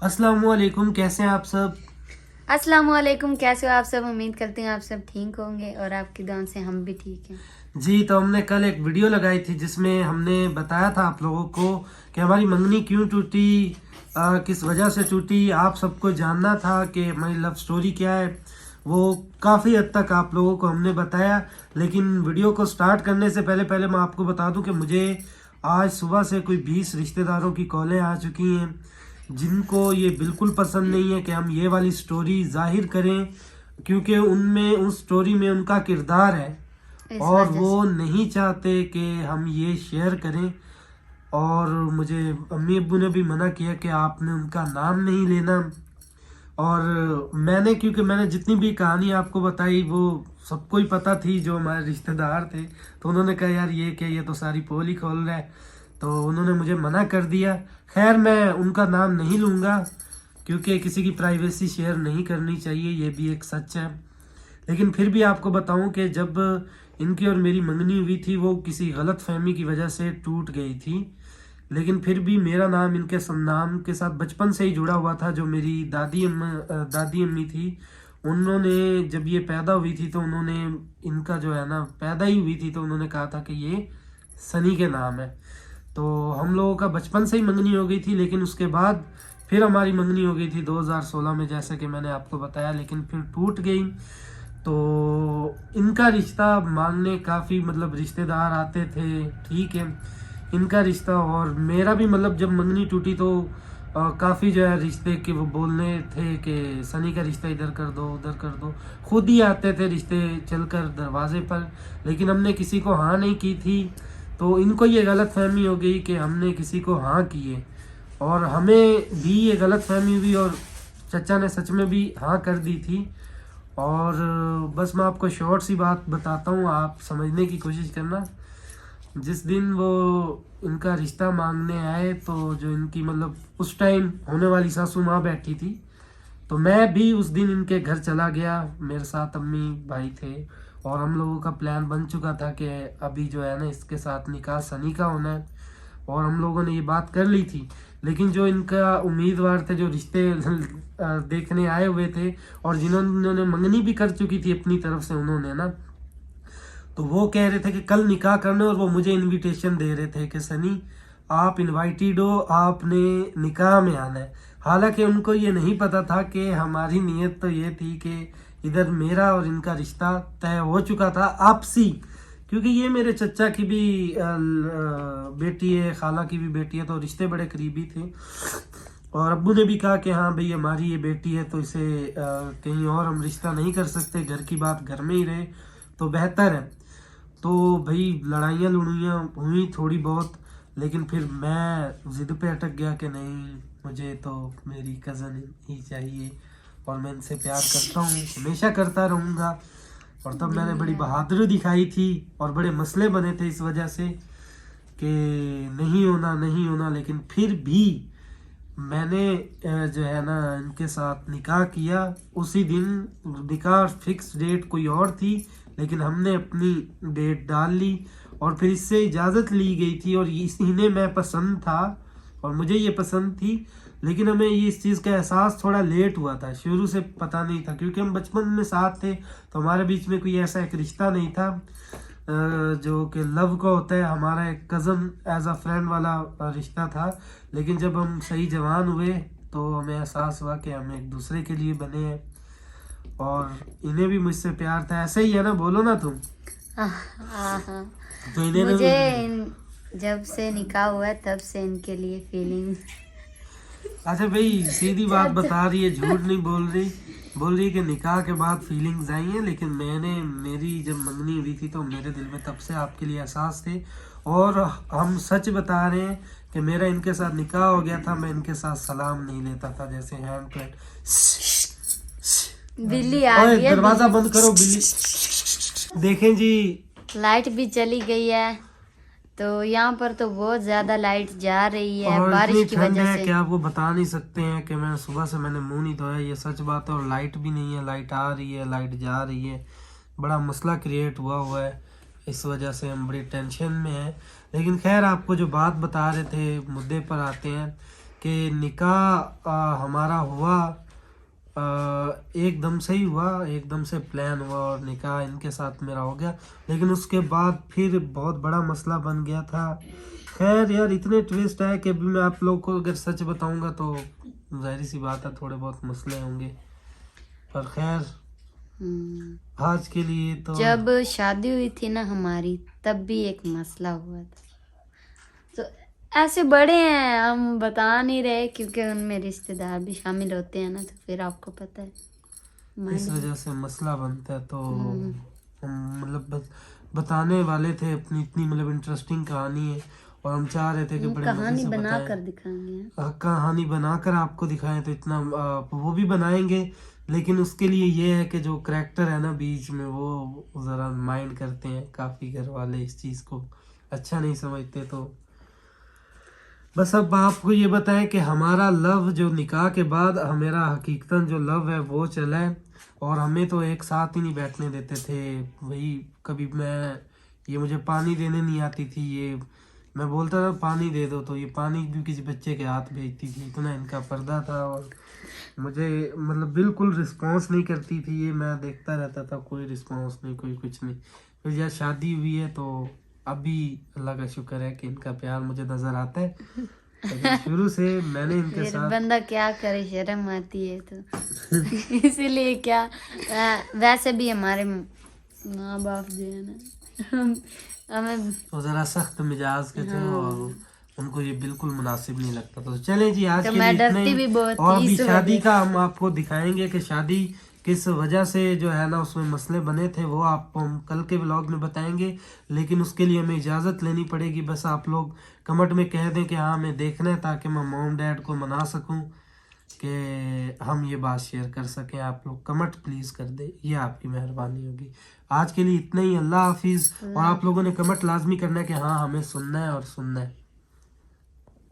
अस्सलाम वालेकुम, कैसे हैं आप सब? अस्सलाम वालेकुम, कैसे हो आप सब। उम्मीद करते हैं आप सब ठीक होंगे और आपकी दुआ से हम भी ठीक हैं। जी, तो हमने कल एक वीडियो लगाई थी जिसमें हमने बताया था आप लोगों को कि हमारी मंगनी क्यों टूटी, किस वजह से टूटी। आप सबको जानना था कि हमारी लव स्टोरी क्या है। वो काफ़ी हद तक आप लोगों को हमने बताया, लेकिन वीडियो को स्टार्ट करने से पहले पहले मैं आपको बता दूं कि मुझे आज सुबह से कोई 20 रिश्तेदारों की कॉलें आ चुकी हैं जिनको ये बिल्कुल पसंद नहीं है कि हम ये वाली स्टोरी जाहिर करें, क्योंकि उनमें उस स्टोरी में उनका किरदार है इस और वजह वो से नहीं चाहते कि हम ये शेयर करें। और मुझे अम्मी अब्बू ने भी मना किया कि आपने उनका नाम नहीं लेना। और क्योंकि मैंने जितनी भी कहानी आपको बताई वो सबको ही पता थी जो हमारे रिश्तेदार थे, तो उन्होंने कहा यार ये क्या, ये तो सारी पोल ही खोल रहा है, तो उन्होंने मुझे मना कर दिया। खैर, मैं उनका नाम नहीं लूँगा क्योंकि किसी की प्राइवेसी शेयर नहीं करनी चाहिए, ये भी एक सच है। लेकिन फिर भी आपको बताऊं कि जब इनकी और मेरी मंगनी हुई थी वो किसी गलत फहमी की वजह से टूट गई थी, लेकिन फिर भी मेरा नाम इनके नाम के साथ बचपन से ही जुड़ा हुआ था। जो मेरी दादी अम्मी थी, उन्होंने जब ये पैदा हुई थी तो उन्होंने इनका जो है ना, पैदा ही हुई थी तो उन्होंने कहा था कि ये सनी के नाम है। तो हम लोगों का बचपन से ही मंगनी हो गई थी, लेकिन उसके बाद फिर हमारी मंगनी हो गई थी 2016 में, जैसे कि मैंने आपको बताया, लेकिन फिर टूट गई। तो इनका रिश्ता मांगने काफ़ी मतलब रिश्तेदार आते थे, ठीक है। इनका रिश्ता और मेरा भी मतलब जब मंगनी टूटी तो काफ़ी जो है रिश्ते के वो बोलने थे कि सनी का रिश्ता इधर कर दो उधर कर दो, खुद ही आते थे रिश्ते चलकर दरवाजे पर, लेकिन हमने किसी को हाँ नहीं की थी। तो इनको ये गलत फहमी हो गई कि हमने किसी को हाँ किए, और हमें भी ये गलत फहमी हुई और चचा ने सच में भी हाँ कर दी थी। और बस मैं आपको शॉर्ट सी बात बताता हूँ, आप समझने की कोशिश करना। जिस दिन वो इनका रिश्ता मांगने आए तो जो इनकी मतलब उस टाइम होने वाली सासू माँ बैठी थी, तो मैं भी उस दिन इनके घर चला गया, मेरे साथ अम्मी भाई थे, और हम लोगों का प्लान बन चुका था कि अभी जो है ना इसके साथ निकाह सनी का होना है, और हम लोगों ने ये बात कर ली थी। लेकिन जो इनका उम्मीदवार थे, जो रिश्ते देखने आए हुए थे और जिन्होंने मंगनी भी कर चुकी थी अपनी तरफ से उन्होंने ना, तो वो कह रहे थे कि कल निकाह करना, और वो मुझे इनविटेशन दे रहे थे कि सनी आप इनवाइटेड हो, आपने निकाह में आना है। हालांकि उनको ये नहीं पता था कि हमारी नीयत तो ये थी कि इधर मेरा और इनका रिश्ता तय हो चुका था आपसी, क्योंकि ये मेरे चचा की भी बेटी है, खाला की भी बेटी है, तो रिश्ते बड़े करीबी थे। और अब्बू ने भी कहा कि हाँ भाई हमारी ये बेटी है तो इसे कहीं और हम रिश्ता नहीं कर सकते, घर की बात घर में ही रहे तो बेहतर है। तो भाई लड़ाइयाँ लुड़ाइयाँ हुई थोड़ी बहुत, लेकिन फिर मैं जिद पे अटक गया कि नहीं, मुझे तो मेरी कज़न ही चाहिए और मैं इनसे प्यार करता हूँ, हमेशा करता रहूँगा। और तब मैंने बड़ी बहादुरी दिखाई थी और बड़े मसले बने थे इस वजह से कि नहीं होना नहीं होना, लेकिन फिर भी मैंने जो है ना इनके साथ निकाह किया। उसी दिन निकाह फिक्स डेट कोई और थी, लेकिन हमने अपनी डेट डाल ली और फिर इससे इजाज़त ली गई थी, और इन्हें मैं पसंद था और मुझे ये पसंद थी, लेकिन हमें ये इस चीज़ का एहसास थोड़ा लेट हुआ था, शुरू से पता नहीं था, क्योंकि हम बचपन में साथ थे तो हमारे बीच में कोई ऐसा एक रिश्ता नहीं था जो कि लव का होता है। हमारा एक कज़न एज अ फ्रेंड वाला रिश्ता था, लेकिन जब हम सही जवान हुए तो हमें एहसास हुआ कि हम एक दूसरे के लिए बने हैं, और इन्हें भी मुझसे प्यार था। ऐसे ही है ना, बोलो ना तुम। हाँ। तो इन्हें मुझे जब से निकाह हुआ है तब से इनके लिए फीलिंग। अच्छा भाई, सीधी बात बता रही है, झूठ नहीं बोल रही कि निकाह के बाद फीलिंग्स आई हैं, लेकिन मेरी जब मंगनी हुई थी तो मेरे दिल में तब से आपके लिए एहसास थे। और हम सच बता रहे हैं कि मेरा इनके साथ निकाह हो गया था, मैं इनके साथ सलाम नहीं लेता था, जैसे हैंड टू हैंड। बिल्ली आ गई है, दरवाजा बंद करो बिल्ली। देखें जी, लाइट भी चली गई है, तो यहाँ पर तो बहुत ज्यादा लाइट जा रही है और बारिश इतनी की ठंड वजह है से। कि आपको बता नहीं सकते हैं कि मैं सुबह से मैंने मुंह नहीं धोया, ये सच बात है। और लाइट भी नहीं है, लाइट आ रही है लाइट जा रही है, बड़ा मसला क्रिएट हुआ है, इस वजह से हम बड़ी टेंशन में हैं। लेकिन खैर, आपको जो बात बता रहे थे मुद्दे पर आते हैं کہ نکاح ہمارا ہوا ایک دم سے ہی ہوا, ایک دم سے پلان ہوا اور نکاح ان کے ساتھ میرا ہو گیا, لیکن اس کے بعد پھر بہت بڑا مسئلہ بن گیا تھا. خیر یار اتنے ٹویسٹ آئے کہ ابھی میں آپ لوگ کو اگر سچ بتاؤں گا تو ظاہری سی بات ہے تھوڑے بہت مسئلے ہوں گے, پر خیر آج کے لیے تو جب شادی ہوئی تھی نا ہماری تب بھی ایک مسئلہ ہوا تھا. تو ایسے بڑے ہیں ہم بتا نہیں رہے کیونکہ ان میں رشتے دار بھی شامل ہوتے ہیں نا, تو پھر آپ کو پتہ ہے اس وجہ سے مسئلہ بنتا ہے. تو ہم مطلب بتانے والے تھے اپنی اتنی مطلب انٹرسٹنگ کہانی ہے, اور ہم چاہ رہے تھے کہ بڑے مزے کہانی سے بنا بتائیں, کر دکھائیں گے. کہانی بنا کر آپ کو دکھائیں تو اتنا وہ بھی بنائیں گے, لیکن اس کے لیے یہ ہے کہ جو کریکٹر ہے نا بیچ میں وہ ذرا مائنڈ کرتے ہیں کافی, گھر والے اس چیز کو اچھا نہیں سمجھتے. تو بس اب آپ کو یہ بتائیں کہ ہمارا لو جو نکاح کے بعد میرا حقیقتاً جو لو ہے وہ چلا ہے, اور ہمیں تو ایک ساتھ ہی نہیں بیٹھنے دیتے تھے. وہی کبھی یہ مجھے پانی دینے نہیں آتی تھی, یہ میں بولتا تھا پانی دے دو تو یہ پانی بھی کسی بچے کے ہاتھ بھیجتی تھی, اتنا ان کا پردہ تھا. اور مجھے مطلب بالکل رسپانس نہیں کرتی تھی, یہ میں دیکھتا رہتا تھا کوئی رسپانس نہیں, کوئی کچھ نہیں. پھر جب شادی ہوئی ہے تو ابھی اللہ کا شکر ہے کہ ان کا پیار مجھے نظر آتا ہے, لیکن شروع سے میں نے ان کے پھر ساتھ بندہ کیا کرے, شرم آتی ہے تو اسی لیے کیا. ویسے بھی ہمارے ماں باپ جو ہے نا ہمیں وہ ذرا سخت مزاج کے تھے, اور ان کو یہ بالکل مناسب نہیں لگتا. تو چلیں جی آج تو کے میں لیے اتنا ڈرتی ہی, بھی بہت اور تھی ابھی اس شادی وجہ کا ہم آپ کو دکھائیں گے کہ شادی کس وجہ سے جو ہے نا اس میں مسئلے بنے تھے, وہ آپ کو ہم کل کے ولاگ میں بتائیں گے. لیکن اس کے لیے ہمیں اجازت لینی پڑے گی, بس آپ لوگ کمنٹ میں کہہ دیں کہ ہاں ہمیں دیکھنا ہے, تاکہ میں موم ڈیڈ کو منا سکوں کہ ہم یہ بات شیئر کر سکیں. آپ لوگ کمنٹ پلیز کر دیں, یہ آپ کی مہربانی ہوگی. آج کے لیے اتنا ہی, اللہ حافظ. اور آپ لوگوں نے کمنٹ لازمی کرنا ہے کہ ہاں ہمیں سننا ہے اور سننا ہے.